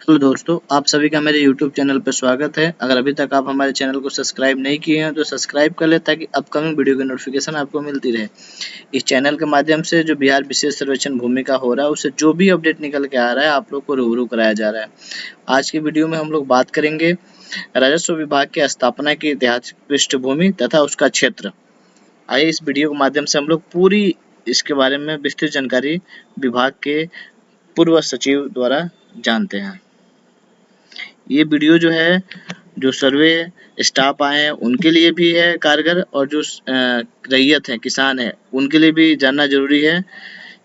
Hello दोस्तों, आप सभी का मेरे YouTube चैनल पर स्वागत है। अगर अभी तक आप हमारे चैनल को सब्सक्राइब नहीं किए हैं तो सब्सक्राइब कर लें ताकि अपकमिंग वीडियो की नोटिफिकेशन आपको मिलती रहे। इस चैनल के माध्यम से जो बिहार विशेष सर्वेक्षण भूमि का हो रहा है उससे जो भी अपडेट निकल के आ रहा है आप लोग को रूबरू कराया जा रहा है। आज की वीडियो में हम लोग बात करेंगे राजस्व विभाग की स्थापना की ऐतिहासिक पृष्ठभूमि तथा उसका क्षेत्र। आइए इस वीडियो के माध्यम से हम लोग पूरी इसके बारे में विस्तृत जानकारी विभाग के पूर्व सचिव द्वारा जानते हैं। ये वीडियो जो है जो सर्वे स्टाफ आए हैं उनके लिए भी है कारगर और जो रैयत है किसान है उनके लिए भी जानना जरूरी है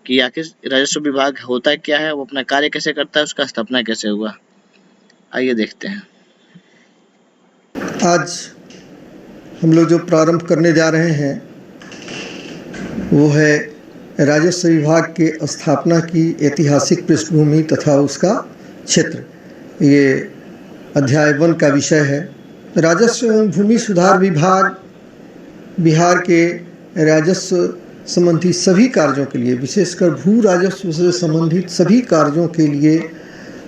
कि आखिर राजस्व विभाग होता क्या है, वो अपना कार्य कैसे करता है, उसका स्थापना कैसे हुआ। आइए देखते हैं। आज हम लोग जो प्रारंभ करने जा रहे हैं वो है राजस्व विभाग के स्थापना की ऐतिहासिक पृष्ठभूमि तथा उसका क्षेत्र। ये अध्याय 1 का विषय है। राजस्व एवं भूमि सुधार विभाग बिहार के राजस्व संबंधी सभी कार्यों के लिए, विशेषकर भू राजस्व से संबंधित सभी कार्यों के लिए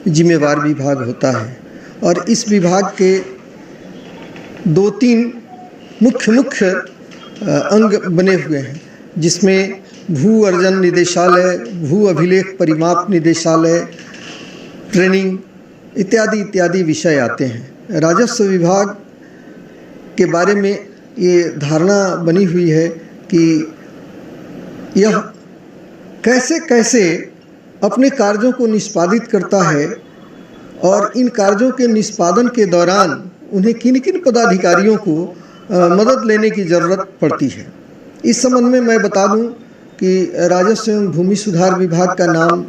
जिम्मेवार विभाग होता है और इस विभाग के 2-3 मुख्य अंग बने हुए हैं, जिसमें भू अर्जन निदेशालय, भू अभिलेख परिमाप निदेशालय, ट्रेनिंग इत्यादि विषय आते हैं। राजस्व विभाग के बारे में ये धारणा बनी हुई है कि यह कैसे अपने कार्यों को निष्पादित करता है और इन कार्यों के निष्पादन के दौरान उन्हें किन पदाधिकारियों को मदद लेने की ज़रूरत पड़ती है। इस संबंध में मैं बता दूं कि राजस्व एवं भूमि सुधार विभाग का नाम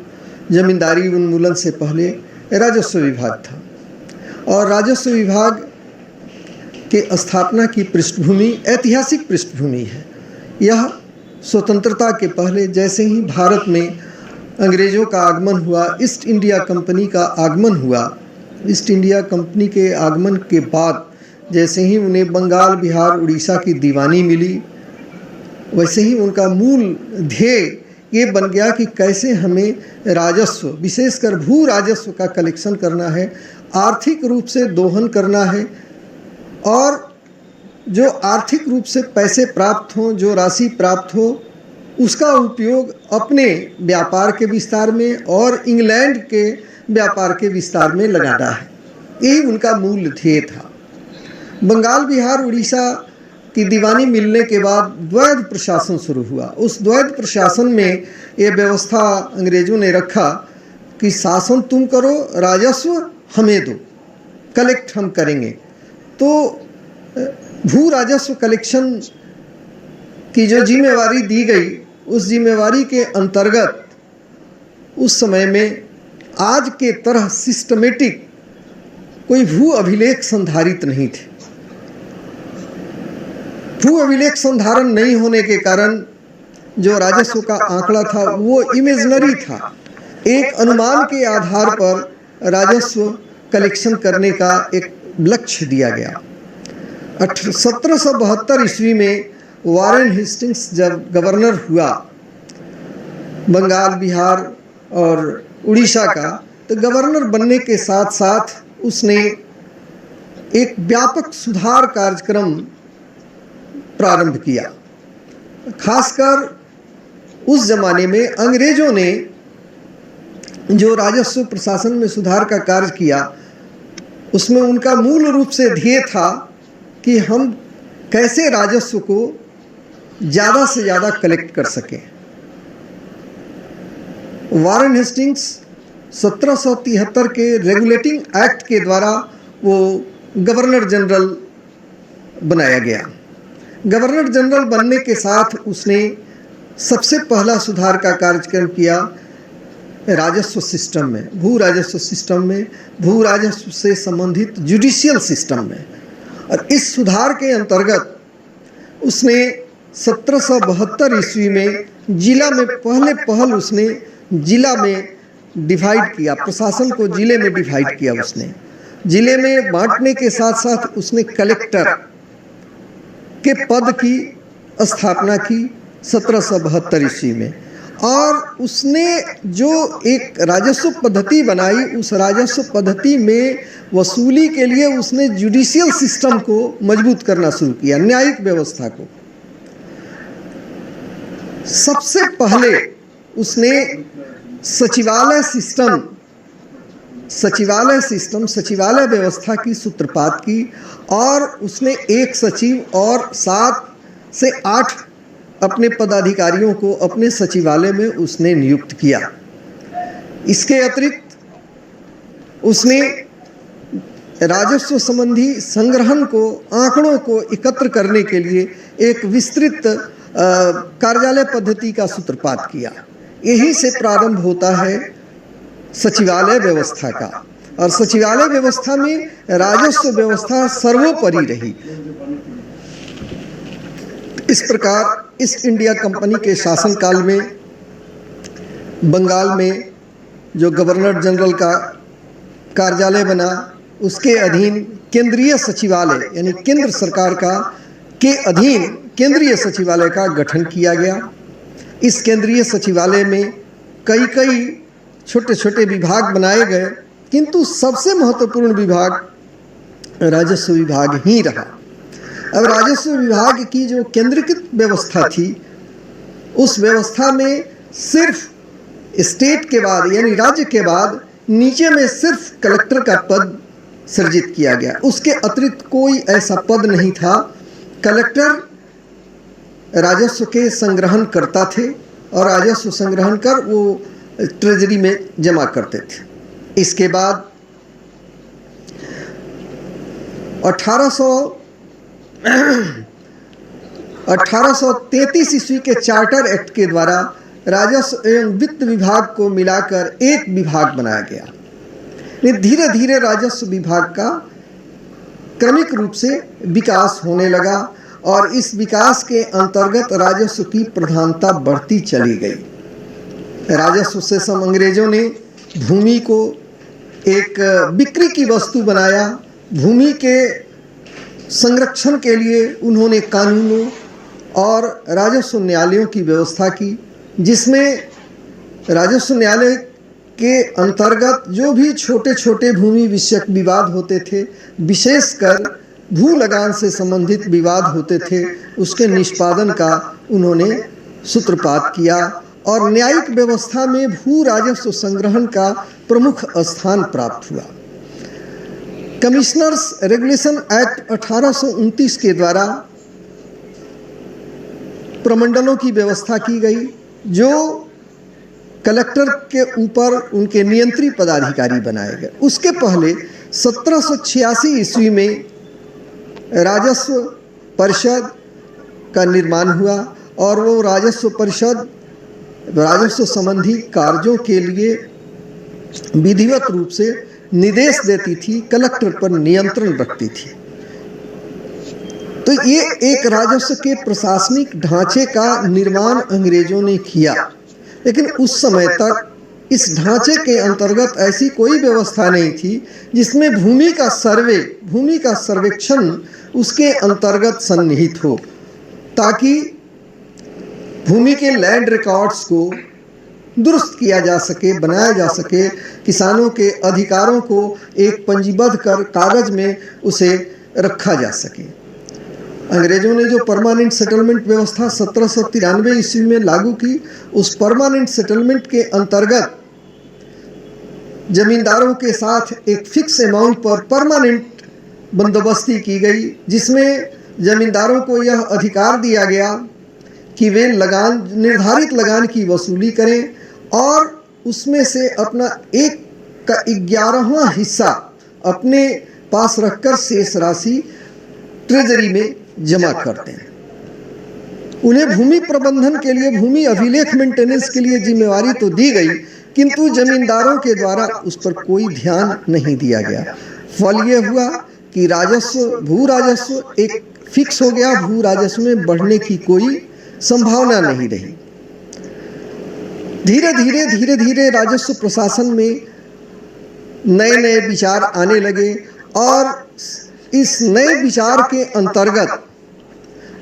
जमींदारी उन्मूलन से पहले राजस्व विभाग था और राजस्व विभाग के स्थापना की पृष्ठभूमि ऐतिहासिक पृष्ठभूमि है। यह स्वतंत्रता के पहले जैसे ही भारत में अंग्रेज़ों का आगमन हुआ, ईस्ट इंडिया कंपनी का आगमन हुआ, ईस्ट इंडिया कंपनी के आगमन के बाद जैसे ही उन्हें बंगाल, बिहार, उड़ीसा की दीवानी मिली, वैसे ही उनका मूल ध्येय ये बन गया कि कैसे हमें राजस्व, विशेषकर भू राजस्व का कलेक्शन करना है, आर्थिक रूप से दोहन करना है और जो आर्थिक रूप से पैसे प्राप्त हों, जो राशि प्राप्त हो, उसका उपयोग अपने व्यापार के विस्तार में और इंग्लैंड के व्यापार के विस्तार में लगाना है। यही उनका मूल ध्येय था। बंगाल, बिहार, उड़ीसा की दीवानी मिलने के बाद द्वैध प्रशासन शुरू हुआ। उस द्वैध प्रशासन में ये व्यवस्था अंग्रेजों ने रखा कि शासन तुम करो, राजस्व हमें दो, कलेक्ट हम करेंगे। तो भू राजस्व कलेक्शन की जो जिम्मेवारी दी गई, उस जिम्मेवारी के अंतर्गत उस समय में आज के तरह सिस्टमेटिक कोई भू अभिलेख संधारित नहीं थे। भू अभिलेख संधारण नहीं होने के कारण जो राजस्व का आंकड़ा था वो इमेजिनरी था। एक अनुमान के आधार पर राजस्व कलेक्शन करने का एक लक्ष्य दिया गया। 1772 ईस्वी में वारेन हेस्टिंग्स जब गवर्नर हुआ बंगाल, बिहार और उड़ीसा का, तो गवर्नर बनने के साथ साथ उसने एक व्यापक सुधार कार्यक्रम प्रारंभ किया। खासकर उस जमाने में अंग्रेजों ने जो राजस्व प्रशासन में सुधार का कार्य किया, उसमें उनका मूल रूप से ध्येय था कि हम कैसे राजस्व को ज़्यादा से ज़्यादा कलेक्ट कर सकें। वारेन हेस्टिंग्स 1773 के रेगुलेटिंग एक्ट के द्वारा वो गवर्नर जनरल बनाया गया। गवर्नर जनरल बनने के साथ उसने सबसे पहला सुधार का कार्यक्रम किया राजस्व सिस्टम में, भू राजस्व सिस्टम में, भू राजस्व से संबंधित जुडिशियल सिस्टम में। और इस सुधार के अंतर्गत उसने 1772 ईस्वी में जिला में पहल उसने जिला में डिवाइड किया, प्रशासन को जिले में डिवाइड किया। उसने जिले में बांटने के साथ साथ उसने कलेक्टर के पद की स्थापना की 1772 ईस्वी में और उसने जो एक राजस्व पद्धति बनाई, उस राजस्व पद्धति में वसूली के लिए उसने जुडिशियल सिस्टम को मजबूत करना शुरू किया, न्यायिक व्यवस्था को। सबसे पहले उसने सचिवालय सचिवालय व्यवस्था की सूत्रपात की और उसने एक सचिव और 7 से 8 अपने पदाधिकारियों को अपने सचिवालय में उसने नियुक्त किया। इसके अतिरिक्त उसने राजस्व संबंधी संग्रहण को, आंकड़ों को एकत्र करने के लिए एक विस्तृत कार्यालय पद्धति का सूत्रपात किया। यही से प्रारंभ होता है सचिवालय व्यवस्था का, और सचिवालय व्यवस्था में राजस्व व्यवस्था सर्वोपरि रही। इस प्रकार ईस्ट इंडिया कंपनी के शासनकाल में बंगाल में जो गवर्नर जनरल का कार्यालय बना, उसके अधीन केंद्रीय सचिवालय यानी केंद्र सरकार के अधीन केंद्रीय सचिवालय का गठन किया गया। इस केंद्रीय सचिवालय में कई छोटे छोटे विभाग बनाए गए, किंतु सबसे महत्वपूर्ण विभाग राजस्व विभाग ही रहा। अब राजस्व विभाग की जो केंद्रीकृत व्यवस्था थी, उस व्यवस्था में सिर्फ स्टेट के बाद यानी राज्य के बाद नीचे में सिर्फ कलेक्टर का पद सृजित किया गया। उसके अतिरिक्त कोई ऐसा पद नहीं था। कलेक्टर राजस्व के संग्रहण करता थे और राजस्व संग्रहण कर वो ट्रेजरी में जमा करते थे। इसके बाद 1833 ईस्वी के चार्टर एक्ट के द्वारा राजस्व एवं वित्त विभाग को मिलाकर एक विभाग बनाया गया। धीरे धीरे राजस्व विभाग का क्रमिक रूप से विकास होने लगा और इस विकास के अंतर्गत राजस्व की प्रधानता बढ़ती चली गई। राजस्व से सम अंग्रेजों ने भूमि को एक बिक्री की वस्तु बनाया। भूमि के संरक्षण के लिए उन्होंने कानूनों और राजस्व न्यायालयों की व्यवस्था की, जिसमें राजस्व न्यायालय के अंतर्गत जो भी छोटे छोटे भूमि विषयक विवाद होते थे, विशेषकर भू लगान से संबंधित विवाद होते थे, उसके निष्पादन का उन्होंने सूत्रपात किया और न्यायिक व्यवस्था में भू राजस्व संग्रहण का प्रमुख स्थान प्राप्त हुआ। कमिश्नर्स रेगुलेशन एक्ट 1829 के द्वारा प्रमंडलों की व्यवस्था की गई, जो कलेक्टर के ऊपर उनके नियंत्री पदाधिकारी बनाए गए। उसके पहले 1786 ईस्वी में राजस्व परिषद का निर्माण हुआ और वो राजस्व परिषद राजस्व संबंधी कार्यों के लिए विधिवत रूप से निर्देश देती थी, कलेक्टर पर नियंत्रण रखती थी। तो ये एक राजस्व के प्रशासनिक ढांचे का निर्माण अंग्रेजों ने किया, लेकिन उस समय तक इस ढांचे के अंतर्गत ऐसी कोई व्यवस्था नहीं थी जिसमें भूमि का सर्वेक्षण उसके अंतर्गत सन्निहित हो, ताकि भूमि के लैंड रिकॉर्ड्स को दुरुस्त किया जा सके, बनाया जा सके, किसानों के अधिकारों को एक पंजीबद्ध कर कागज में उसे रखा जा सके। अंग्रेजों ने जो परमानेंट सेटलमेंट व्यवस्था 1793 ईस्वी में लागू की, उस परमानेंट सेटलमेंट के अंतर्गत जमींदारों के साथ एक फिक्स अमाउंट पर परमानेंट बंदोबस्ती की गई, जिसमें जमींदारों को यह अधिकार दिया गया कि वे निर्धारित लगान की वसूली करें और उसमें से अपना 1/11वां हिस्सा अपने पास रखकर शेष राशि ट्रेजरी में जमा करते हैं। उन्हें भूमि प्रबंधन के लिए, भूमि अभिलेख मेंटेनेंस के लिए जिम्मेवारी तो दी गई, किंतु जमींदारों के द्वारा उस पर कोई ध्यान नहीं दिया गया। फल ये हुआ कि भू राजस्व एक फिक्स हो गया, भू राजस्व में बढ़ने की कोई संभावना नहीं रही। धीरे धीरे राजस्व प्रशासन में नए नए विचार आने लगे और इस नए विचार के अंतर्गत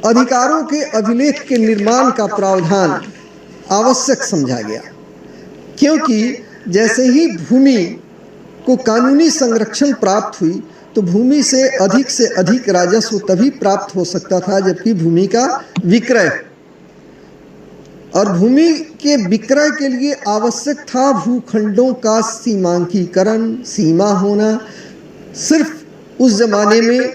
अधिकारों के अभिलेख के निर्माण का प्रावधान आवश्यक समझा गया, क्योंकि जैसे ही भूमि को कानूनी संरक्षण प्राप्त हुई तो भूमि से अधिक राजस्व तभी प्राप्त हो सकता था जबकि भूमि का विक्रय, और भूमि के विक्रय के लिए आवश्यक था भूखंडों का सीमांकीकरण, सीमा होना। सिर्फ उस जमाने में,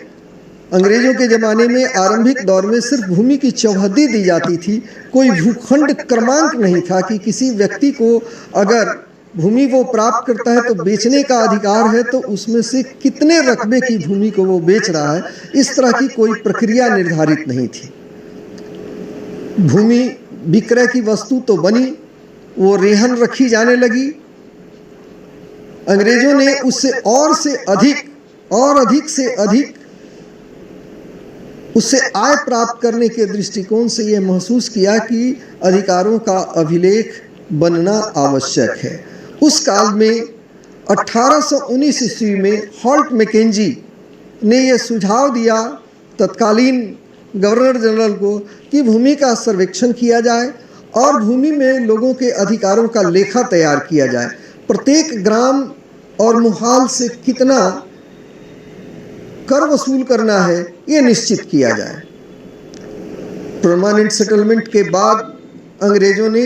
अंग्रेजों के ज़माने में, आरंभिक दौर में सिर्फ भूमि की चौहद्दी दी जाती थी, कोई भूखंड क्रमांक नहीं था कि किसी व्यक्ति को अगर भूमि वो प्राप्त करता है तो बेचने का अधिकार है तो उसमें से कितने रकबे की भूमि को वो बेच रहा है, इस तरह की कोई प्रक्रिया निर्धारित नहीं थी। भूमि विक्रय की वस्तु तो बनी, वो रेहन रखी जाने लगी। अंग्रेजों ने उससे अधिक से अधिक उससे आय प्राप्त करने के दृष्टिकोण से यह महसूस किया कि अधिकारों का अभिलेख बनना आवश्यक है। उस काल में 1819 ईस्वी में हॉल्ट मैकेंजी ने यह सुझाव दिया तत्कालीन गवर्नर जनरल को कि भूमि का सर्वेक्षण किया जाए और भूमि में लोगों के अधिकारों का लेखा तैयार किया जाए। प्रत्येक ग्राम और मुहाल से कितना कर वसूल करना है ये निश्चित किया जाए। परमानेंट सेटलमेंट के बाद अंग्रेजों ने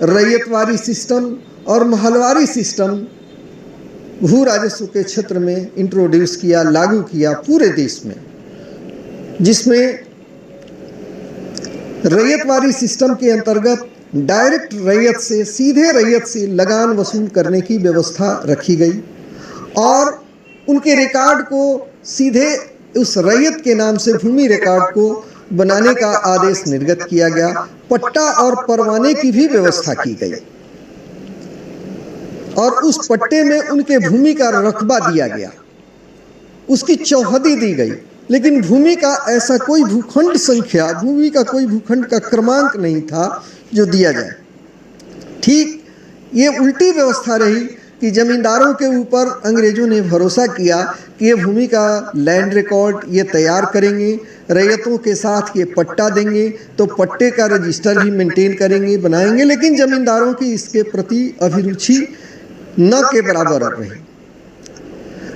रैयतवारी सिस्टम और महलवारी सिस्टम भू राजस्व के क्षेत्र में इंट्रोड्यूस किया, लागू किया पूरे देश में, जिसमें रैयतवारी सिस्टम के अंतर्गत डायरेक्ट रैयत से, सीधे रैयत से लगान वसूल करने की व्यवस्था रखी गई और उनके रिकॉर्ड को सीधे उस रैयत के नाम से भूमि रिकॉर्ड को बनाने का आदेश निर्गत किया गया। पट्टा और परवाने की भी व्यवस्था की गई और उस पट्टे में उनके भूमि का रकबा दिया गया, उसकी चौहद्दी दी गई, लेकिन भूमि का ऐसा कोई भूखंड संख्या, भूमि का कोई भूखंड का क्रमांक नहीं था जो दिया जाए। ठीक ये उल्टी व्यवस्था रही कि जमींदारों के ऊपर अंग्रेजों ने भरोसा किया कि ये भूमि का लैंड रिकॉर्ड ये तैयार करेंगे, रैयतों के साथ ये पट्टा देंगे तो पट्टे का रजिस्टर भी मेंटेन करेंगे, बनाएंगे, लेकिन जमींदारों की इसके प्रति अभिरुचि न के बराबर रही।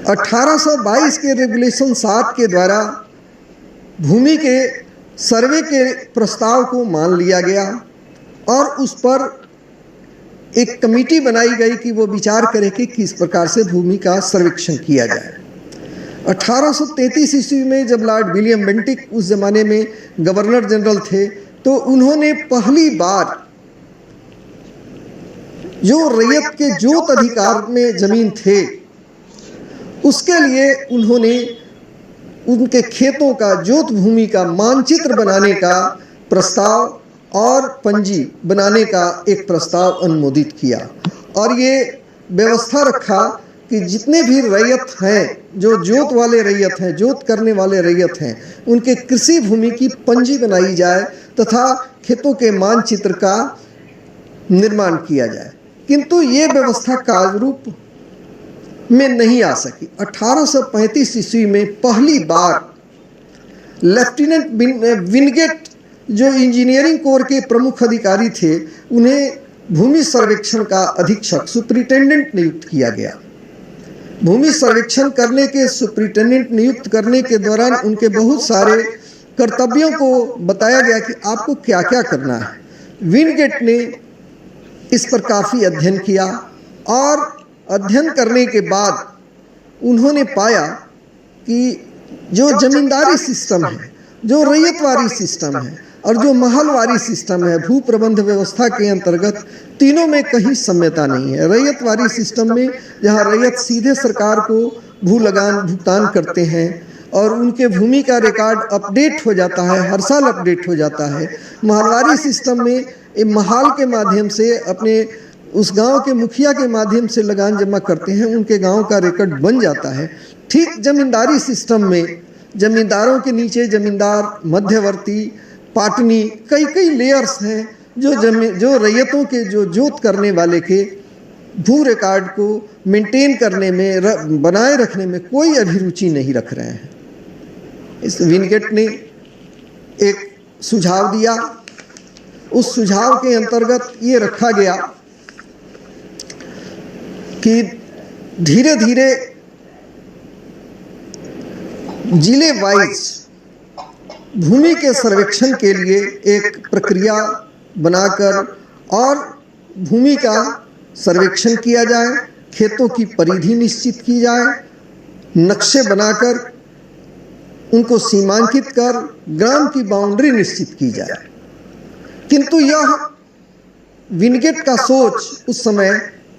1822 के रेगुलेशन 7 के द्वारा भूमि के सर्वे के प्रस्ताव को मान लिया गया और उस पर एक कमेटी बनाई गई कि वो विचार करे कि किस प्रकार से भूमि का सर्वेक्षण किया जाए। 1833 ईस्वी में जब लॉर्ड विलियम बेंटिक उस जमाने में गवर्नर जनरल थे तो उन्होंने पहली बार जो रैयत के जोत अधिकार में जमीन थे उसके लिए उन्होंने उनके खेतों का, जोत भूमि का मानचित्र बनाने का प्रस्ताव और पंजी बनाने का एक प्रस्ताव अनुमोदित किया और ये व्यवस्था रखा कि जितने भी रैयत हैं, जो जोत वाले रैयत हैं, जोत करने वाले रैयत हैं, उनके कृषि भूमि की पंजी बनाई जाए तथा खेतों के मानचित्र का निर्माण किया जाए। किंतु ये व्यवस्था कार्यरूप में नहीं आ सकी। 1835 ईस्वी में पहली बार लेफ्टिनेंट विनगेट जो इंजीनियरिंग कोर के प्रमुख अधिकारी थे, उन्हें भूमि सर्वेक्षण का अधीक्षक, सुपरिटेंडेंट नियुक्त किया गया। भूमि सर्वेक्षण करने के सुपरिटेंडेंट नियुक्त करने के दौरान उनके बहुत सारे कर्तव्यों को बताया गया कि आपको क्या क्या करना है। विनगेट ने इस पर काफ़ी अध्ययन किया और अध्ययन करने के बाद उन्होंने पाया कि जो जमींदारी सिस्टम है, जो रैयतवारी सिस्टम है और जो महलवारी सिस्टम है, भू प्रबंध व्यवस्था के अंतर्गत तीनों में कहीं साम्यता नहीं है। रैयतवारी सिस्टम में जहां रैयत सीधे सरकार को भू लगान भुगतान करते हैं और उनके भूमि का रिकॉर्ड अपडेट हो जाता है, हर साल अपडेट हो जाता है। महलवारी सिस्टम में महाल के माध्यम से अपने उस गांव के मुखिया के माध्यम से लगान जमा करते हैं, उनके गांव का रिकॉर्ड बन जाता है। ठीक जमींदारी सिस्टम में जमींदारों के नीचे जमींदार, मध्यवर्ती, पाटनी, कई कई लेयर्स हैं जो रैयतों के, जो जोत करने वाले के भू रिकॉर्ड को मेंटेन करने में, बनाए रखने में कोई अभिरुचि नहीं रख रहे हैं। इस विनगेट ने एक सुझाव दिया उस सुझाव के अंतर्गत ये रखा गया कि धीरे धीरे जिले वाइज भूमि के सर्वेक्षण के लिए एक प्रक्रिया बनाकर और भूमि का सर्वेक्षण किया जाए, खेतों की परिधि निश्चित की जाए, नक्शे बनाकर उनको सीमांकित कर ग्राम की बाउंड्री निश्चित की जाए। किंतु यह विनगेट का सोच उस समय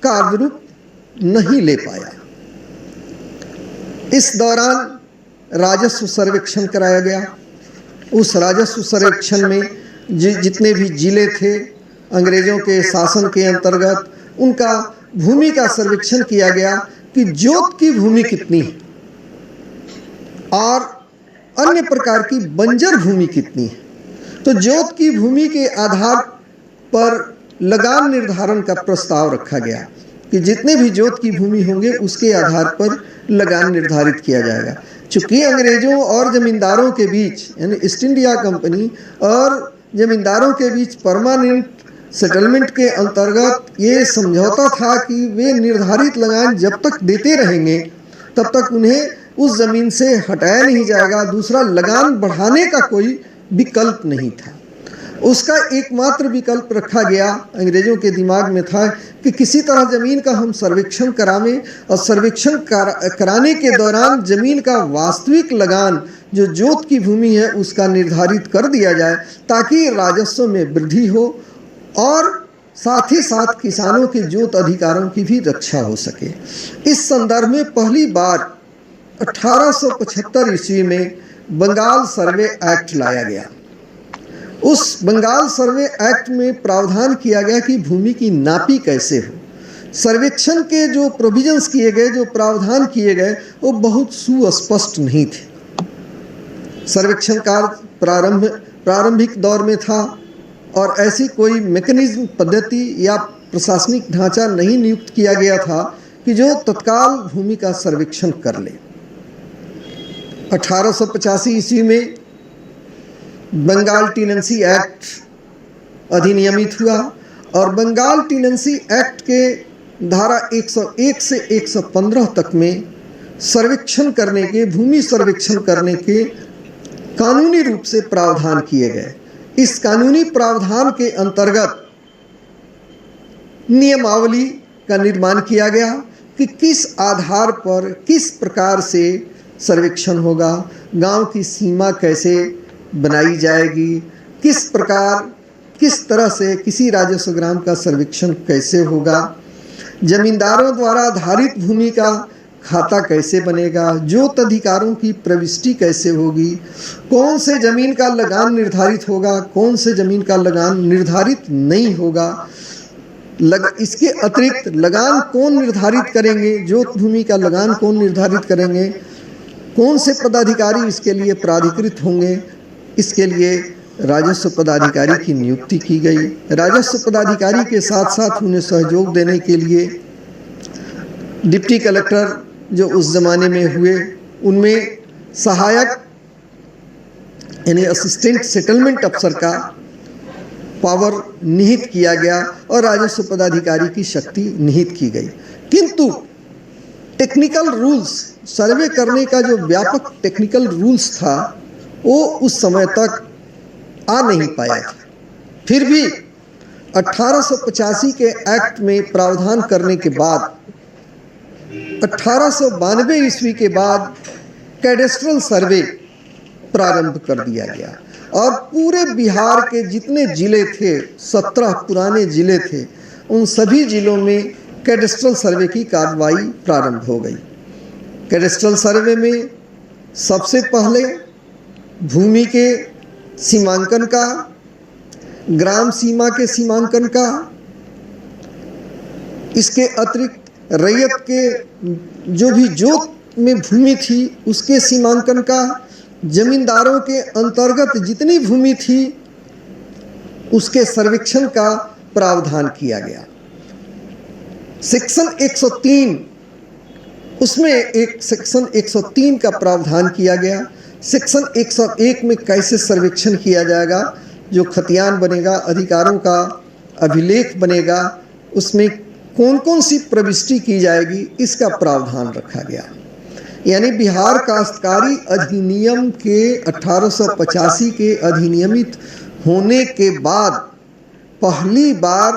कार्यरूप नहीं ले पाया। इस दौरान राजस्व सर्वेक्षण कराया गया। उस राजस्व सर्वेक्षण में जितने भी जिले थे अंग्रेजों के शासन के अंतर्गत, उनका भूमि का सर्वेक्षण किया गया कि जोत की भूमि कितनी है और अन्य प्रकार की बंजर भूमि कितनी है। तो जोत की भूमि के आधार पर लगान निर्धारण का प्रस्ताव रखा गया कि जितने भी जोत की भूमि होंगे उसके आधार पर लगान निर्धारित किया जाएगा। चूंकि अंग्रेजों और जमींदारों के बीच यानी ईस्ट इंडिया कंपनी और जमींदारों के बीच परमानेंट सेटलमेंट के अंतर्गत ये समझौता था कि वे निर्धारित लगान जब तक देते रहेंगे तब तक उन्हें उस जमीन से हटाया नहीं जाएगा, दूसरा लगान बढ़ाने का कोई विकल्प नहीं था। उसका एकमात्र विकल्प रखा गया, अंग्रेजों के दिमाग में था कि किसी तरह ज़मीन का हम सर्वेक्षण करावें और सर्वेक्षण कराने के दौरान ज़मीन का वास्तविक लगान जो जोत की भूमि है उसका निर्धारित कर दिया जाए ताकि राजस्व में वृद्धि हो और साथ ही साथ किसानों के जोत अधिकारों की भी रक्षा हो सके। इस संदर्भ में पहली बार 1875 ईस्वी में बंगाल सर्वे एक्ट लाया गया। उस बंगाल सर्वे एक्ट में प्रावधान किया गया कि भूमि की नापी कैसे हो। सर्वेक्षण के जो प्रोविजंस किए गए, जो प्रावधान किए गए, वो बहुत सुस्पष्ट नहीं थे। सर्वेक्षण कार्य प्रारंभिक दौर में था और ऐसी कोई मैकेनिज्म, पद्धति या प्रशासनिक ढांचा नहीं नियुक्त किया गया था कि जो तत्काल भूमि का सर्वेक्षण कर ले। 1885 ईस्वी में बंगाल टीनेंसी एक्ट अधिनियमित हुआ और बंगाल टीनेंसी एक्ट के धारा 101 से 115 तक में सर्वेक्षण करने के, भूमि सर्वेक्षण करने के कानूनी रूप से प्रावधान किए गए। इस कानूनी प्रावधान के अंतर्गत नियमावली का निर्माण किया गया कि किस आधार पर किस प्रकार से सर्वेक्षण होगा, गांव की सीमा कैसे बनाई जाएगी, किस प्रकार, किस तरह से किसी राजस्व ग्राम का सर्वेक्षण कैसे होगा, जमींदारों द्वारा धारित भूमि का खाता कैसे बनेगा, जोत अधिकारों की प्रविष्टि कैसे होगी, कौन से जमीन का लगान निर्धारित होगा, कौन से जमीन का लगान निर्धारित नहीं होगा, इसके अतिरिक्त लगान कौन निर्धारित करेंगे, जोत भूमि का लगान कौन निर्धारित करेंगे, कौन से पदाधिकारी इसके लिए प्राधिकृत होंगे, इसके लिए राजस्व पदाधिकारी की नियुक्ति की गई। राजस्व पदाधिकारी के साथ साथ उन्हें सहयोग देने के लिए डिप्टी कलेक्टर जो उस ज़माने में हुए, उनमें सहायक यानी असिस्टेंट सेटलमेंट अफसर का पावर निहित किया गया और राजस्व पदाधिकारी की शक्ति निहित की गई। किंतु टेक्निकल रूल्स, सर्वे करने का जो व्यापक टेक्निकल रूल्स था वो उस समय तक आ नहीं पाया था। फिर भी 1885 के एक्ट में प्रावधान करने के बाद 1892 ईस्वी के बाद कैडेस्ट्रल सर्वे प्रारंभ कर दिया गया और पूरे बिहार के जितने ज़िले थे, 17 पुराने ज़िले थे, उन सभी ज़िलों में कैडेस्ट्रल सर्वे की कार्रवाई प्रारंभ हो गई। कैडेस्ट्रल सर्वे में सबसे पहले भूमि के सीमांकन का, ग्राम सीमा के सीमांकन का, इसके अतिरिक्त रैयत के जो भी जोत में भूमि थी उसके सीमांकन का, जमींदारों के अंतर्गत जितनी भूमि थी उसके सर्वेक्षण का प्रावधान किया गया। सेक्शन 103, उसमें एक सेक्शन 103 का प्रावधान किया गया। सेक्शन 101 में कैसे सर्वेक्षण किया जाएगा, जो खतियान बनेगा, अधिकारों का अभिलेख बनेगा, उसमें कौन कौन सी प्रविष्टि की जाएगी, इसका प्रावधान रखा गया। यानी बिहार काश्तकारी अधिनियम के 1885 के अधिनियमित होने के बाद पहली बार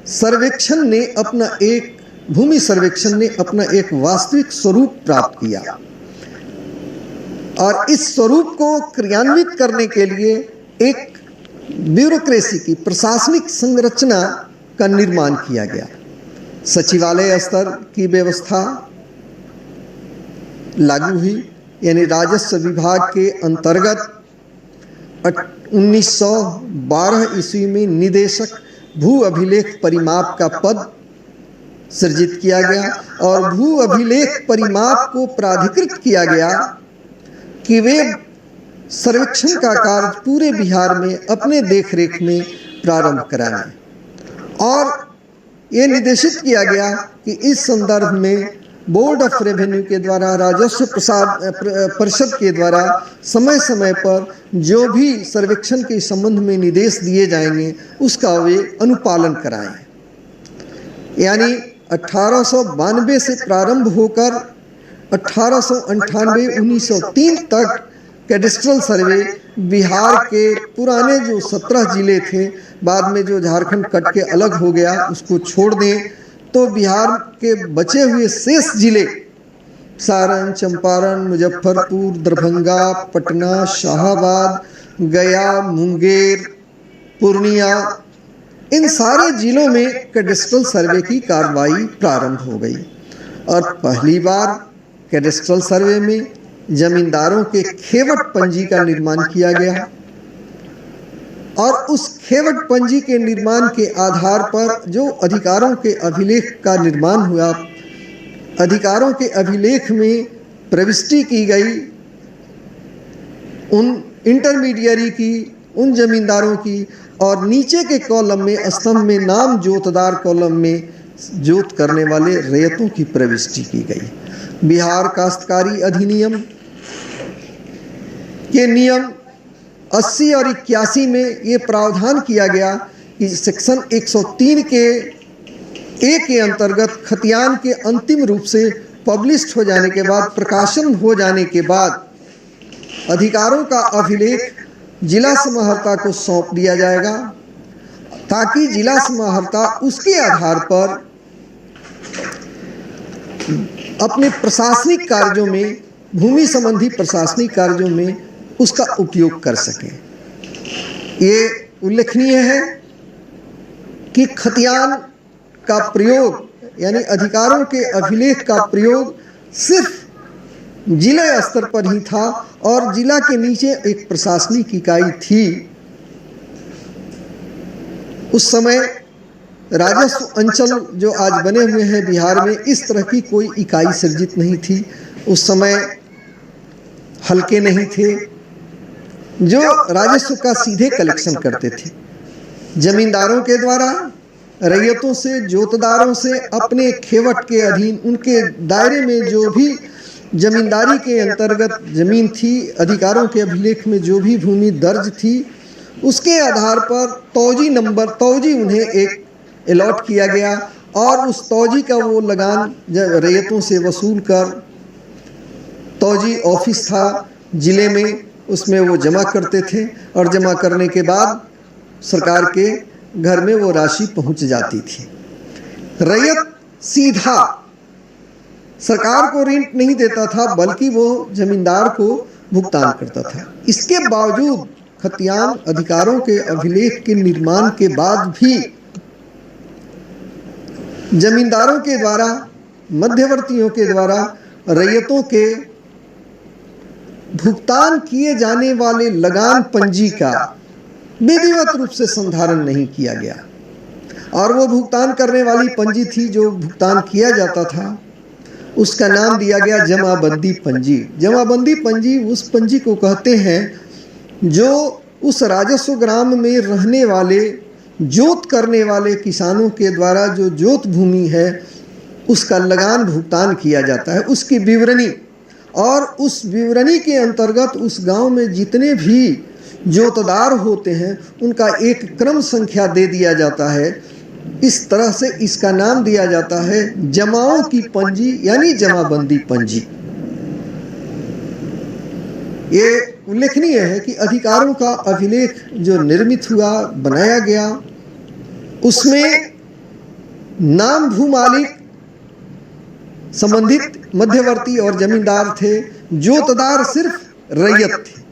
सर्वेक्षण ने अपना एक भूमि सर्वेक्षण ने अपना एक वास्तविक स्वरूप प्राप्त किया और इस स्वरूप को क्रियान्वित करने के लिए एक ब्यूरोक्रेसी की प्रशासनिक संरचना का निर्माण किया गया। सचिवालय स्तर की व्यवस्था लागू हुई, यानी राजस्व विभाग के अंतर्गत 1912 ईस्वी में निदेशक भू अभिलेख परिमाप का पद सृजित किया गया और भू अभिलेख परिमाप को प्राधिकृत किया गया कि वे सर्वेक्षण का कार्य पूरे बिहार में अपने देखरेख में प्रारंभ कराएं और ये निर्देशित किया गया कि इस संदर्भ में बोर्ड ऑफ रेवेन्यू के द्वारा, राजस्व परिषद के द्वारा समय समय पर जो भी सर्वेक्षण के संबंध में निर्देश दिए जाएंगे उसका वे अनुपालन कराएं। यानी 1892 से प्रारंभ होकर 1898 1903 तक कैडेस्ट्रल सर्वे बिहार के पुराने जो 17 जिले थे, बाद में जो झारखंड कट के अलग हो गया उसको छोड़ दें तो बिहार के बचे हुए शेष जिले सारण, चंपारण, मुजफ्फरपुर, दरभंगा, पटना, शाहाबाद, गया, मुंगेर, पूर्णिया, इन सारे जिलों में कैडेस्ट्रल सर्वे की कार्रवाई प्रारंभ हो गई और पहली बार कैडेस्ट्रल सर्वे में जमींदारों के खेवट पंजी का निर्माण किया गया और उस खेवट पंजी के निर्माण के आधार पर जो अधिकारों के अभिलेख का निर्माण हुआ, अधिकारों के अभिलेख में प्रविष्टि की गई उन इंटरमीडियरी की, उन जमींदारों की और नीचे के कॉलम में स्तंभ में नाम जोतदार कॉलम में जोत करने वाले रैयतों की प्रविष्टि की गई। बिहार काश्तकारी अधिनियम के नियम 80 और 81 में ये प्रावधान किया गया कि सेक्शन 103 के ए के अंतर्गत खतियान के अंतिम रूप से पब्लिश हो जाने के बाद, प्रकाशन हो जाने के बाद अधिकारों का अभिलेख जिला समाहर्ता को सौंप दिया जाएगा ताकि जिला समाहर्ता उसके आधार पर अपने प्रशासनिक कार्यों में, भूमि संबंधी प्रशासनिक कार्यों में उसका उपयोग कर सके। ये उल्लेखनीय है कि खतियान का प्रयोग यानी अधिकारों के अभिलेख का प्रयोग सिर्फ जिला स्तर पर ही था और जिला के नीचे एक प्रशासनिक इकाई थी। उस समय राजस्व अंचल जो आज बने हुए हैं बिहार में, इस तरह की कोई इकाई सृजित नहीं थी। उस समय हल्के नहीं थे जो राजस्व का सीधे कलेक्शन करते थे। जमींदारों के द्वारा रैयतों से, जोतदारों से अपने खेवट के अधीन उनके दायरे में जो भी जमींदारी के अंतर्गत जमीन थी, अधिकारों के अभिलेख में जो भी भूमि दर्ज थी, उसके आधार पर तौजी उन्हें एक अलॉट किया गया और उस तौजी का वो लगान रैयतों से वसूल कर, तौजी ऑफिस था जिले में, उसमें वो जमा करते थे और जमा करने के बाद सरकार के घर में वो राशि पहुंच जाती थी। रैयत सीधा सरकार को ऋण नहीं देता था बल्कि वो जमींदार को भुगतान करता था। इसके बावजूद खतियान अधिकारों के अभिलेख के निर्माण के बाद भी जमींदारों के द्वारा, मध्यवर्तियों के द्वारा रैयतों के भुगतान किए जाने वाले लगान पंजी का विधिवत रूप से संधारण नहीं किया गया और वो भुगतान करने वाली पंजी थी जो भुगतान किया जाता था, उसका नाम दिया गया जमाबंदी पंजी। जमाबंदी पंजी उस पंजी को कहते हैं जो उस राजस्व ग्राम में रहने वाले, जोत करने वाले किसानों के द्वारा जो जोत भूमि है उसका लगान भुगतान किया जाता है, उसकी विवरणी, और उस विवरणी के अंतर्गत उस गांव में जितने भी जोतदार होते हैं उनका एक क्रम संख्या दे दिया जाता है। इस तरह से इसका नाम दिया जाता है जमाओं की पंजी यानी जमाबंदी पंजी। ये उल्लेखनीय है कि अधिकारों का अभिलेख जो निर्मित हुआ, बनाया गया, उसमें नाम भूमालिक, संबंधित मध्यवर्ती और जमींदार थे, जोतदार सिर्फ रैयत थे।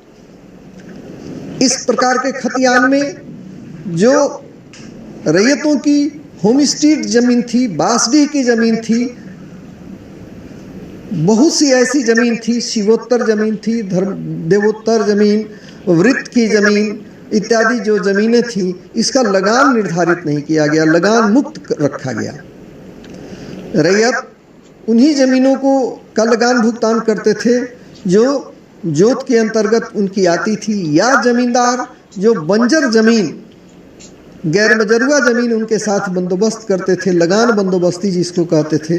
इस प्रकार के खतियान में जो रैयतों की होमस्टीड जमीन थी, बासडीह की जमीन थी, बहुत सी ऐसी जमीन थी, शिवोत्तर जमीन थी, धर्म देवोत्तर जमीन, वृत्त की जमीन इत्यादि जो जमीनें थी, इसका लगान निर्धारित नहीं किया गया, लगान मुक्त रखा गया। रैयत उन्हीं जमीनों को का लगान भुगतान करते थे जो जोत के अंतर्गत उनकी आती थी, या जमींदार जो बंजर जमीन, गैर मजरूआ जमीन उनके साथ बंदोबस्त करते थे, लगान बंदोबस्ती जिसको कहते थे,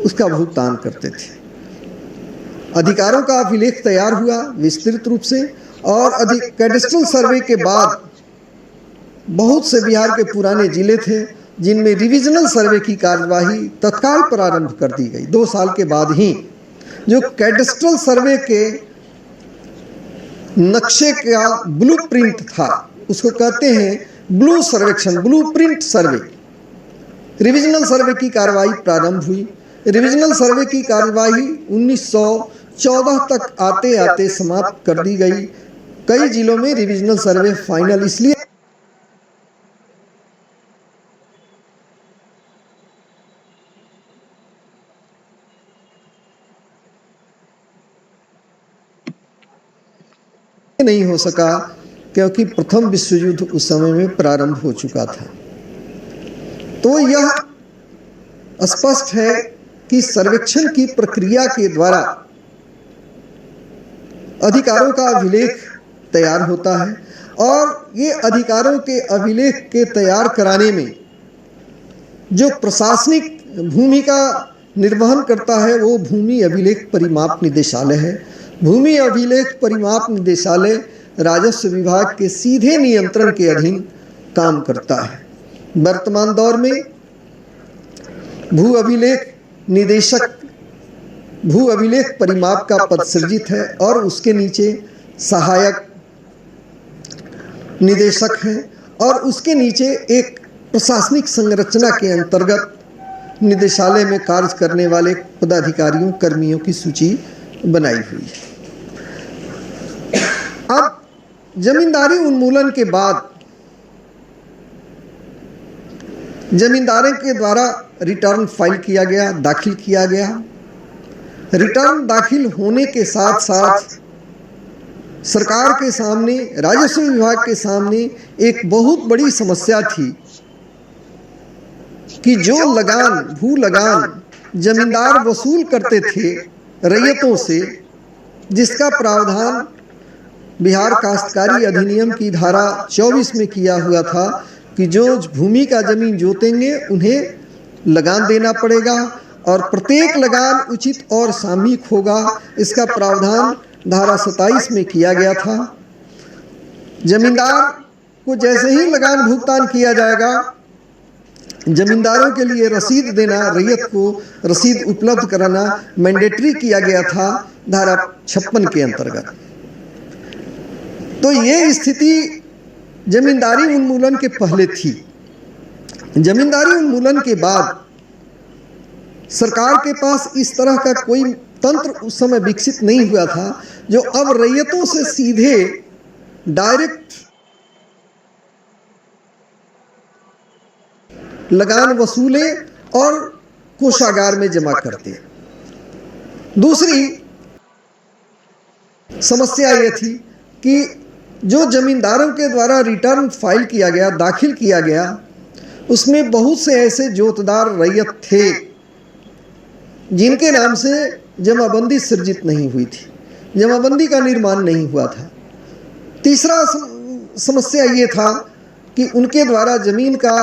उसका भुगतान करते थे। अधिकारों का अभिलेख तैयार हुआ विस्तृत रूप से, और कैडेस्ट्रल सर्वे के बाद बहुत से बिहार के पुराने जिले थे जिनमें रिविजनल सर्वे की कार्यवाही तत्काल प्रारंभ कर दी गई। 2 साल के बाद ही जो कैडेस्ट्रल सर्वे के नक्शे का ब्लूप्रिंट था, उसको कहते हैं ब्लू सर्वेक्षण, ब्लूप्रिंट सर्वे। रिविजनल सर्वे की कार्यवाही प्रारंभ हुई। रिविजनल सर्वे की कार्यवाही 1914 तक आते आते समाप्त कर दी गई। कई जिलों में रिविजनल सर्वे फाइनल इसलिए नहीं हो सका क्योंकि प्रथम विश्व युद्ध उस समय में प्रारंभ हो चुका था। तो यह स्पष्ट है कि सर्वेक्षण की प्रक्रिया के द्वारा अधिकारों का अभिलेख तैयार होता है, और ये अधिकारों के अभिलेख के तैयार कराने में जो प्रशासनिक भूमिका निर्वहन करता है वो भूमि अभिलेख परिमाप निदेशालय है। भूमि अभिलेख परिमाप निदेशालय राजस्व विभाग के सीधे नियंत्रण के अधीन काम करता है। वर्तमान दौर में भू अभिलेख निदेशक, भू अभिलेख परिमाप का पद सृजित है, और उसके नीचे सहायक निदेशक हैं, और उसके नीचे एक प्रशासनिक संरचना के अंतर्गत निदेशालय में कार्य करने वाले पदाधिकारियों, कर्मियों की सूची बनाई हुई है। अब जमींदारी उन्मूलन के बाद जमींदारों के द्वारा रिटर्न फाइल किया गया, दाखिल किया गया। रिटर्न दाखिल होने के साथ साथ सरकार के सामने, राजस्व विभाग के सामने एक बहुत बड़ी समस्या थी कि जो लगान, भू लगान जमींदार वसूल करते थे रैयतों से, जिसका प्रावधान बिहार काश्तकारी अधिनियम की धारा 24 में किया हुआ था कि जो भूमि का जमीन जोतेंगे उन्हें लगान देना पड़ेगा, और प्रत्येक लगान उचित और सामयिक होगा। इसका प्रावधान धारा 27 में किया गया था। जमींदार को जैसे ही लगान भुगतान किया जाएगा, जमींदारों के लिए रसीद देना, रैयत को रसीद उपलब्ध कराना मैंडेटरी किया गया था धारा 56 के अंतर्गत। तो ये स्थिति जमींदारी उन्मूलन के पहले थी। जमींदारी उन्मूलन के बाद सरकार के पास इस तरह का कोई तंत्र उस समय विकसित नहीं हुआ था जो अब रैयतों से सीधे डायरेक्ट लगान वसूले और कोषागार में जमा करते। दूसरी समस्या यह थी कि जो जमींदारों के द्वारा रिटर्न फाइल किया गया, दाखिल किया गया, उसमें बहुत से ऐसे जोतदार रैयत थे जिनके नाम से जमाबंदी सृजित नहीं हुई थी, जमाबंदी का निर्माण नहीं हुआ था। तीसरा समस्या ये था कि उनके द्वारा जमीन का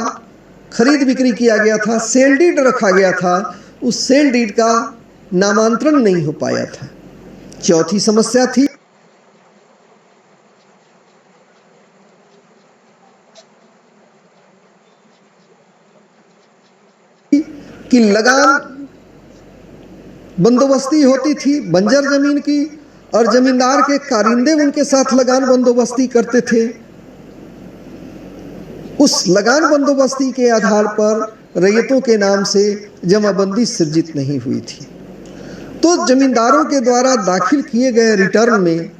खरीद बिक्री किया गया था, सेल डीड रखा गया था, उस सेल डीड का नामांतरण नहीं हो पाया था। चौथी समस्या थी कि लगान बंदोबस्ती होती थी बंजर जमीन की, और जमींदार के कारिंदे उनके साथ लगान बंदोबस्ती करते थे। उस लगान बंदोबस्ती के आधार पर रैयतों के नाम से जमाबंदी सृजित नहीं हुई थी। तो जमींदारों के द्वारा दाखिल किए गए रिटर्न में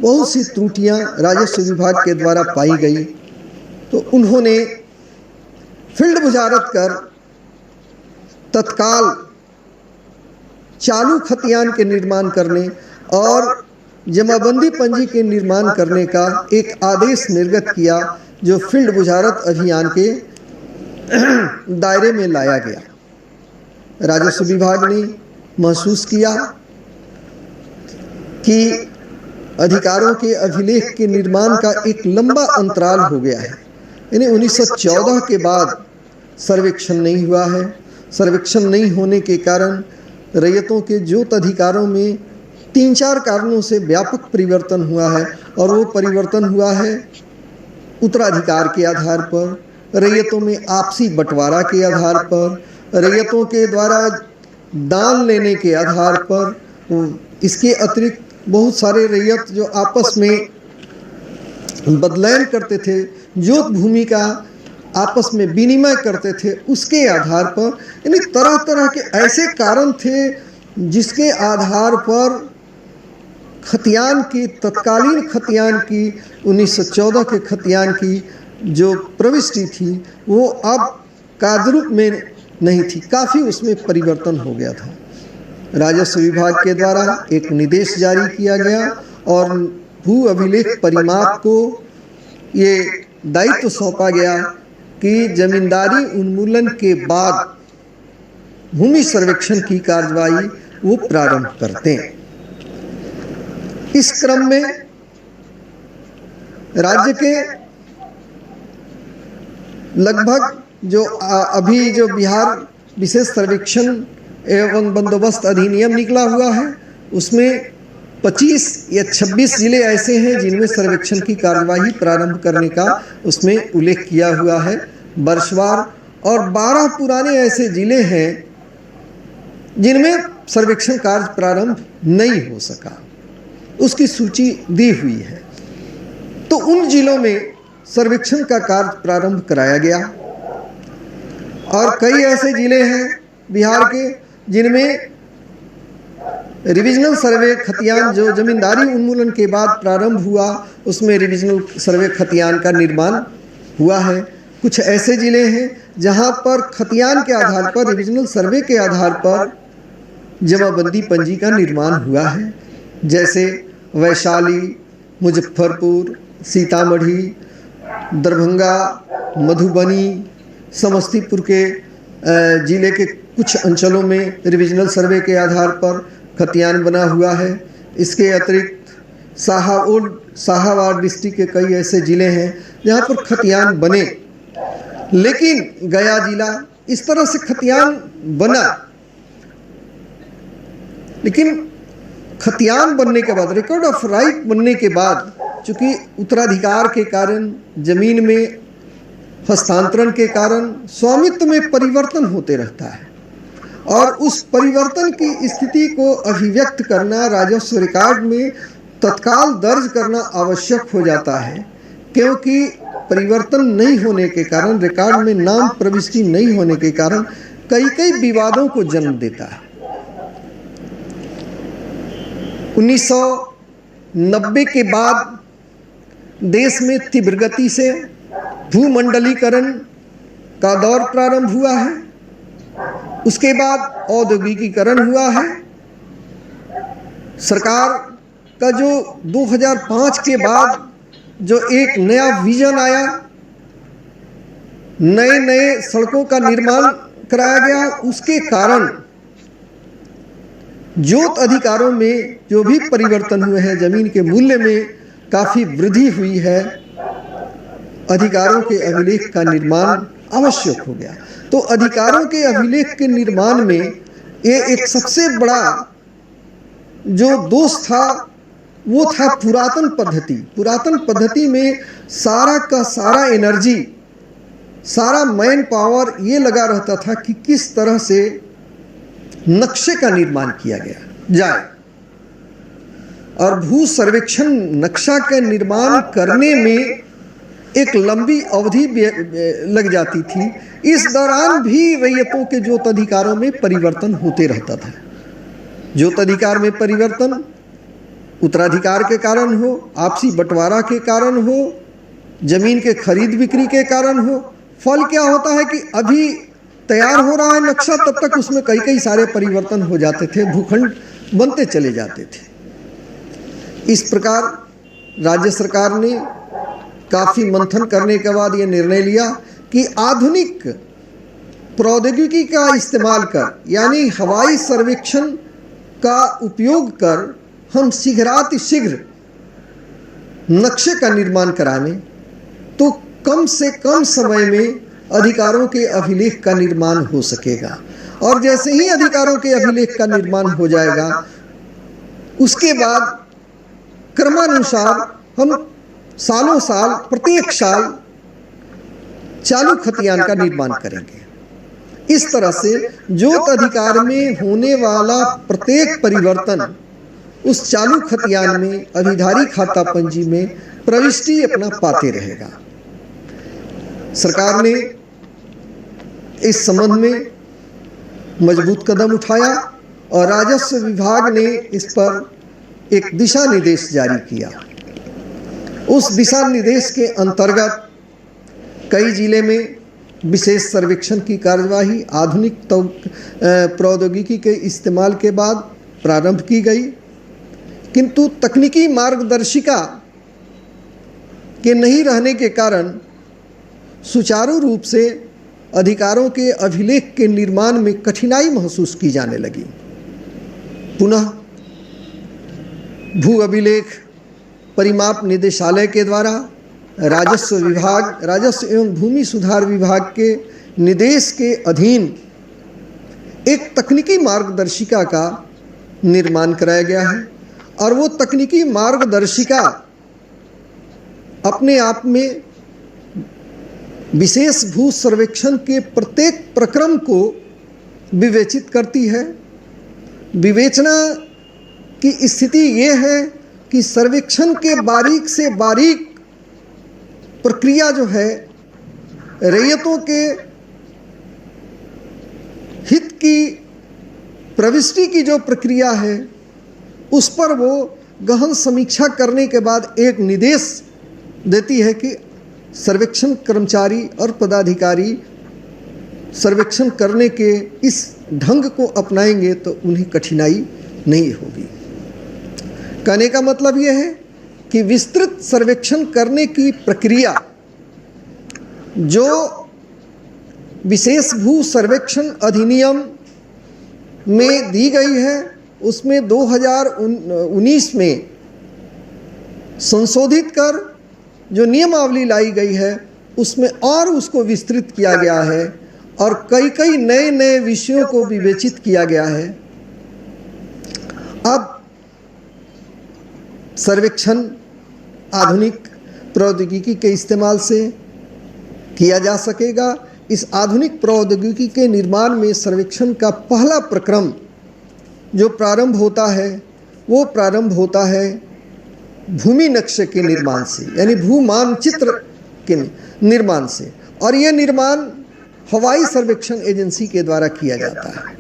बहुत सी त्रुटियां राजस्व विभाग के द्वारा पाई गई। तो उन्होंने फील्ड बुझारत कर तत्काल चालू खतियान के निर्माण करने और जमाबंदी पंजी के निर्माण करने का एक आदेश निर्गत किया, जो फील्ड बुझारत अभियान के दायरे में लाया गया। राजस्व विभाग ने महसूस किया कि अधिकारों के अभिलेख के निर्माण का एक लंबा अंतराल हो गया है, यानी 1914 के बाद सर्वेक्षण नहीं हुआ है। सर्वेक्षण नहीं होने के कारण रैयतों के जोत अधिकारों में 3-4 कारणों से व्यापक परिवर्तन हुआ है, और वो परिवर्तन हुआ है उत्तराधिकार के आधार पर, रैयतों में आपसी बंटवारा के आधार पर, रैयतों के द्वारा दान लेने के आधार पर। इसके अतिरिक्त बहुत सारे रैयत जो आपस में बदलैन करते थे, जोत भूमि का आपस में विनिमय करते थे, उसके आधार पर, यानी तरह तरह के ऐसे कारण थे जिसके आधार पर खतियान की, तत्कालीन खतियान की, 1914 के खतियान की जो प्रविष्टि थी वो अब कादरूप में नहीं थी, काफ़ी उसमें परिवर्तन हो गया था। राजस्व विभाग के द्वारा एक निर्देश जारी किया गया और भू अभिलेख परिमाप को ये दायित्व सौंपा गया कि जमींदारी उन्मूलन के बाद भूमि सर्वेक्षण की कार्यवाही वो प्रारंभ करते हैं। इस क्रम में राज्य के लगभग जो अभी जो बिहार विशेष सर्वेक्षण एवं बंदोबस्त अधिनियम निकला हुआ है, उसमें 25 या 26 जिले ऐसे हैं जिनमें सर्वेक्षण की कार्यवाही प्रारंभ करने का उसमें उल्लेख किया हुआ है वर्षवार, और 12 पुराने ऐसे जिले हैं जिनमें सर्वेक्षण कार्य प्रारंभ नहीं हो सका, उसकी सूची दी हुई है। तो उन जिलों में सर्वेक्षण का कार्य प्रारंभ कराया गया, और कई ऐसे जिले हैं बिहार के जिनमें रिविजनल सर्वे खतियान जो जमींदारी उन्मूलन के बाद प्रारंभ हुआ, उसमें रिविजनल सर्वे खतियान का निर्माण हुआ है। कुछ ऐसे ज़िले हैं जहां पर खतियान के आधार पर, रिविजनल सर्वे के आधार पर जमाबंदी पंजी का निर्माण हुआ है, जैसे वैशाली, मुजफ्फरपुर, सीतामढ़ी, दरभंगा, मधुबनी, समस्तीपुर के ज़िले के कुछ अंचलों में रिविजनल सर्वे के आधार पर खतियान बना हुआ है। इसके अतिरिक्त शाहाबाद डिस्ट्रिक्ट के कई ऐसे ज़िले हैं जहाँ पर खतियान बने, लेकिन गया जिला इस तरह से खतियान बना, लेकिन खतियान बनने के बाद, रिकॉर्ड ऑफ राइट बनने के बाद, चूँकि उत्तराधिकार के कारण, जमीन में हस्तांतरण के कारण स्वामित्व में परिवर्तन होते रहता है, और उस परिवर्तन की स्थिति को अभिव्यक्त करना, राजस्व रिकॉर्ड में तत्काल दर्ज करना आवश्यक हो जाता है, क्योंकि परिवर्तन नहीं होने के कारण, रिकॉर्ड में नाम प्रविष्टि नहीं होने के कारण कई विवादों को जन्म देता है। 1990 के बाद देश में तीव्र गति से भूमंडलीकरण का दौर प्रारंभ हुआ है, उसके बाद औद्योगिकीकरण हुआ है। सरकार का जो 2005 के बाद जो एक नया विजन आया, नए सड़कों का निर्माण कराया गया, उसके कारण जोत अधिकारों में जो भी परिवर्तन हुए हैं, जमीन के मूल्य में काफ़ी वृद्धि हुई है, अधिकारों के अभिलेख का निर्माण आवश्यक हो गया। तो अधिकारों के अभिलेख के निर्माण में ये एक सबसे बड़ा जो दोष था वो था पुरातन पद्धति। पुरातन पद्धति में सारा का सारा एनर्जी सारा मैन पावर ये लगा रहता था कि किस तरह से नक्शे का निर्माण किया गया जाए, और भू सर्वेक्षण नक्शा के निर्माण करने में एक लंबी अवधि लग जाती थी। इस दौरान भी रैयतों के जोत अधिकारों में परिवर्तन होते रहता था। जोत अधिकार में परिवर्तन उत्तराधिकार के कारण हो, आपसी बंटवारा के कारण हो, जमीन के खरीद बिक्री के कारण हो। फल क्या होता है कि अभी तैयार हो रहा है नक्शा, तब तक उसमें कई कई सारे परिवर्तन हो जाते थे, भूखंड बनते चले जाते थे। इस प्रकार राज्य सरकार ने काफ़ी मंथन करने के बाद ये निर्णय लिया कि आधुनिक प्रौद्योगिकी का इस्तेमाल कर, यानी हवाई सर्वेक्षण का उपयोग कर हम शीघ्रातिशीघ्र नक्शे का निर्माण कराने तो कम से कम समय में अधिकारों के अभिलेख का निर्माण हो सकेगा। और जैसे ही अधिकारों के अभिलेख का निर्माण हो जाएगा, उसके बाद क्रमानुसार हम सालों साल प्रत्येक साल चालू खतियान का निर्माण करेंगे। इस तरह से जोत अधिकार में होने वाला प्रत्येक परिवर्तन उस चालू खतियान में अधिधारी खाता पंजी में प्रविष्टि अपना पाते रहेगा। सरकार ने इस संबंध में मजबूत कदम उठाया और राजस्व विभाग ने इस पर एक दिशा निर्देश जारी किया। उस दिशा निर्देश के अंतर्गत कई जिले में विशेष सर्वेक्षण की कार्यवाही आधुनिक प्रौद्योगिकी के इस्तेमाल के बाद प्रारंभ की गई, किंतु तकनीकी मार्गदर्शिका के नहीं रहने के कारण सुचारू रूप से अधिकारों के अभिलेख के निर्माण में कठिनाई महसूस की जाने लगी। पुनः भू अभिलेख परिमाप निदेशालय के द्वारा राजस्व विभाग, राजस्व एवं भूमि सुधार विभाग के निर्देश के अधीन एक तकनीकी मार्गदर्शिका का निर्माण कराया गया है। और वो तकनीकी मार्गदर्शिका अपने आप में विशेष भू सर्वेक्षण के प्रत्येक प्रक्रम को विवेचित करती है। विवेचना की स्थिति ये है कि सर्वेक्षण के बारीक से बारीक प्रक्रिया जो है, रैयतों के हित की प्रविष्टि की जो प्रक्रिया है, उस पर वो गहन समीक्षा करने के बाद एक निर्देश देती है कि सर्वेक्षण कर्मचारी और पदाधिकारी सर्वेक्षण करने के इस ढंग को अपनाएंगे तो उन्हें कठिनाई नहीं होगी। कहने का मतलब यह है कि विस्तृत सर्वेक्षण करने की प्रक्रिया जो विशेष भू सर्वेक्षण अधिनियम में दी गई है, उसमें 2019 में संशोधित कर जो नियमावली लाई गई है, उसमें और उसको विस्तृत किया गया है और कई कई नए नए विषयों को विवेचित किया गया है। अब सर्वेक्षण आधुनिक प्रौद्योगिकी के इस्तेमाल से किया जा सकेगा। इस आधुनिक प्रौद्योगिकी के निर्माण में सर्वेक्षण का पहला प्रक्रम जो प्रारंभ होता है, वो प्रारंभ होता है भूमि नक्शे के निर्माण से, यानी भू मानचित्र के निर्माण से। और ये निर्माण हवाई सर्वेक्षण एजेंसी के द्वारा किया जाता है।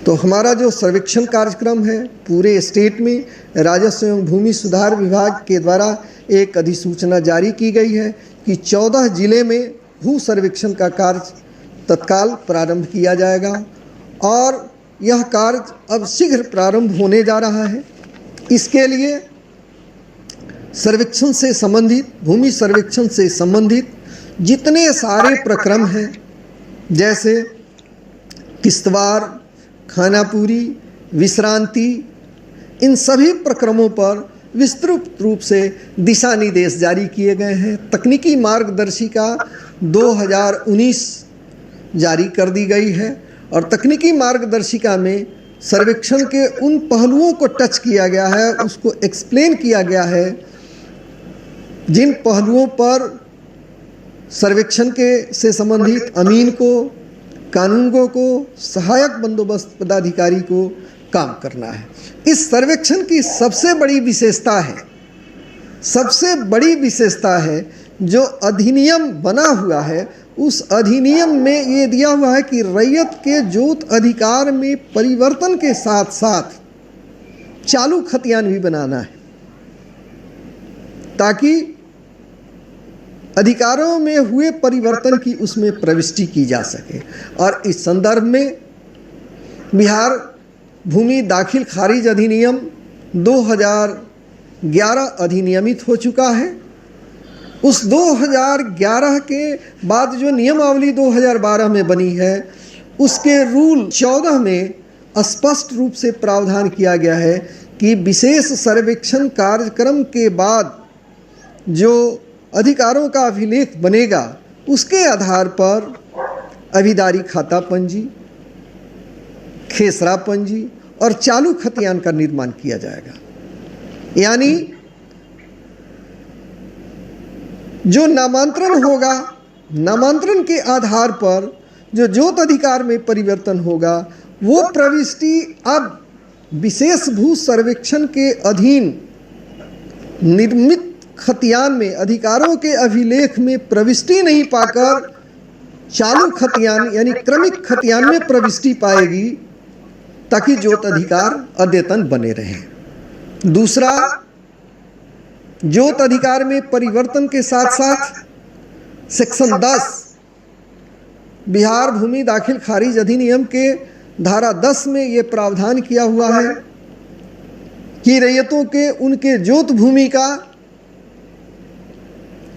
तो हमारा जो सर्वेक्षण कार्यक्रम है, पूरे स्टेट में राजस्व एवं भूमि सुधार विभाग के द्वारा एक अधिसूचना जारी की गई है कि 14 जिले में भू सर्वेक्षण का कार्य तत्काल प्रारंभ किया जाएगा और यह कार्य अब शीघ्र प्रारंभ होने जा रहा है। इसके लिए सर्वेक्षण से संबंधित, भूमि सर्वेक्षण से संबंधित जितने सारे प्रक्रम हैं, जैसे किश्तवाड़, खानापुरी, विश्रांति, इन सभी प्रक्रमों पर विस्तृत रूप से दिशा निर्देश जारी किए गए हैं। तकनीकी मार्गदर्शिका 2019 जारी कर दी गई है और तकनीकी मार्गदर्शिका में सर्वेक्षण के उन पहलुओं को टच किया गया है, उसको एक्सप्लेन किया गया है जिन पहलुओं पर सर्वेक्षण के से संबंधित अमीन को, कानूनगो को, सहायक बंदोबस्त पदाधिकारी को काम करना है। इस सर्वेक्षण की सबसे बड़ी विशेषता है जो अधिनियम बना हुआ है, उस अधिनियम में ये दिया हुआ है कि रैयत के जोत अधिकार में परिवर्तन के साथ साथ चालू खतियान भी बनाना है, ताकि अधिकारों में हुए परिवर्तन की उसमें प्रविष्टि की जा सके। और इस संदर्भ में बिहार भूमि दाखिल खारिज अधिनियम 2011 अधिनियमित हो चुका है। उस 2011 के बाद जो नियमावली 2012 में बनी है, उसके रूल 14 में स्पष्ट रूप से प्रावधान किया गया है कि विशेष सर्वेक्षण कार्यक्रम के बाद जो अधिकारों का अभिलेख बनेगा, उसके आधार पर अभिदारी खाता पंजी, खेसरा पंजी और चालू खतियान का निर्माण किया जाएगा। यानी जो नामांतरण होगा, नामांतरण के आधार पर जो जोत अधिकार में परिवर्तन होगा, वो प्रविष्टि अब विशेष भू सर्वेक्षण के अधीन निर्मित खतियान में अधिकारों के अभिलेख में प्रविष्टि नहीं पाकर चालू खतियान यानी क्रमिक खतियान में प्रविष्टि पाएगी, ताकि जोत अधिकार अद्यतन बने रहें। दूसरा, जोत अधिकार में परिवर्तन के साथ साथ सेक्शन 10 बिहार भूमि दाखिल खारिज अधिनियम के धारा 10 में ये प्रावधान किया हुआ है कि रैयतों के उनके जोत भूमि का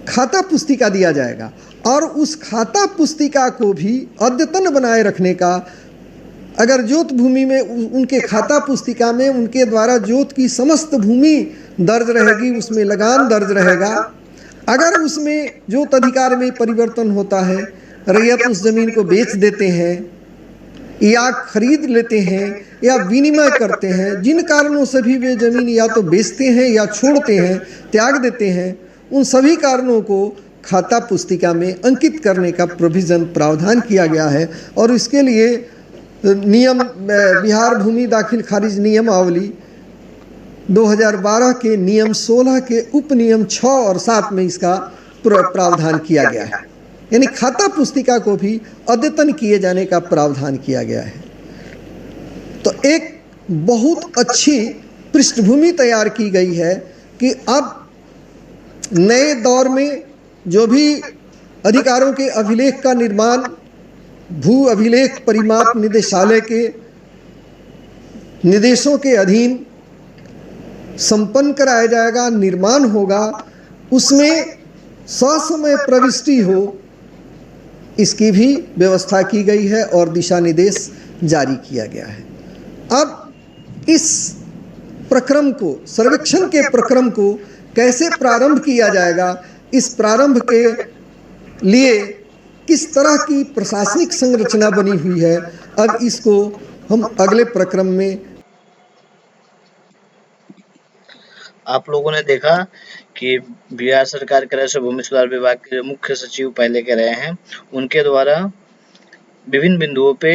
खाता पुस्तिका दिया जाएगा, और उस खाता पुस्तिका को भी अद्यतन बनाए रखने का, अगर जोत भूमि में उनके खाता पुस्तिका में उनके द्वारा जोत की समस्त भूमि दर्ज रहेगी, उसमें लगान दर्ज रहेगा। अगर उसमें जोत अधिकार में परिवर्तन होता है, रैयत उस जमीन को बेच देते हैं या खरीद लेते हैं या विनिमय करते हैं, जिन कारणों से भी वे जमीन या तो बेचते हैं या छोड़ते हैं, त्याग देते हैं, उन सभी कारणों को खाता पुस्तिका में अंकित करने का प्रोविज़न प्रावधान किया गया है। और इसके लिए नियम बिहार भूमि दाखिल खारिज नियमावली 2012 के नियम 16 के उपनियम 6 और 7 में इसका प्रावधान किया गया है। यानी खाता पुस्तिका को भी अद्यतन किए जाने का प्रावधान किया गया है। तो एक बहुत अच्छी पृष्ठभूमि तैयार की गई है कि अब नए दौर में जो भी अधिकारों के अभिलेख का निर्माण भू अभिलेख परिमाप निदेशालय के निर्देशों के अधीन संपन्न कराया जाएगा, निर्माण होगा, उसमें ससमय प्रविष्टि हो, इसकी भी व्यवस्था की गई है और दिशा निर्देश जारी किया गया है। अब इस प्रक्रम को, सर्वेक्षण के प्रक्रम को कैसे प्रारंभ किया जाएगा, इस प्रारंभ के लिए किस तरह की प्रशासनिक संरचना बनी हुई है, अब इसको हम अगले प्रक्रम में। आप लोगों ने देखा कि बिहार सरकार के राजस्व भूमि सुधार विभाग के जो मुख्य सचिव पहले के रहे हैं, उनके द्वारा विभिन्न बिंदुओं पे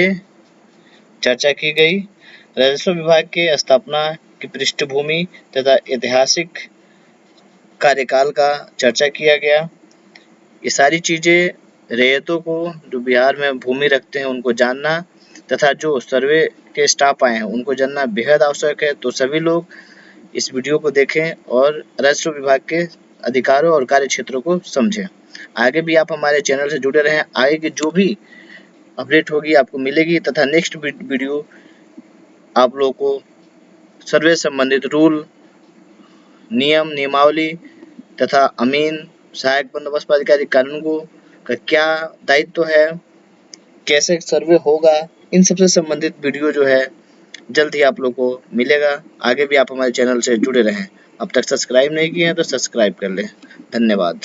चर्चा की गई। राजस्व विभाग के स्थापना की पृष्ठभूमि तथा ऐतिहासिक कार्यकाल का चर्चा किया गया। ये सारी चीजें रैयतों को जो बिहार में भूमि रखते हैं उनको जानना तथा जो सर्वे के स्टाफ आए हैं उनको जानना बेहद आवश्यक है। तो सभी लोग इस वीडियो को देखें और राजस्व विभाग के अधिकारों और कार्य क्षेत्रों को समझें। आगे भी आप हमारे चैनल से जुड़े रहें, आगे की जो भी अपडेट होगी आपको मिलेगी तथा नेक्स्ट वीडियो आप लोगों को सर्वे संबंधित रूल, नियम, नियमावली तथा अमीन, सहायक बंदोबस्त पदाधिकारी, कानूनगो का क्या दायित्व है, कैसे सर्वे होगा, इन सबसे संबंधित वीडियो जो है जल्द ही आप लोग को मिलेगा। आगे भी आप हमारे चैनल से जुड़े रहें। अब तक सब्सक्राइब नहीं किए हैं तो सब्सक्राइब कर लें। धन्यवाद।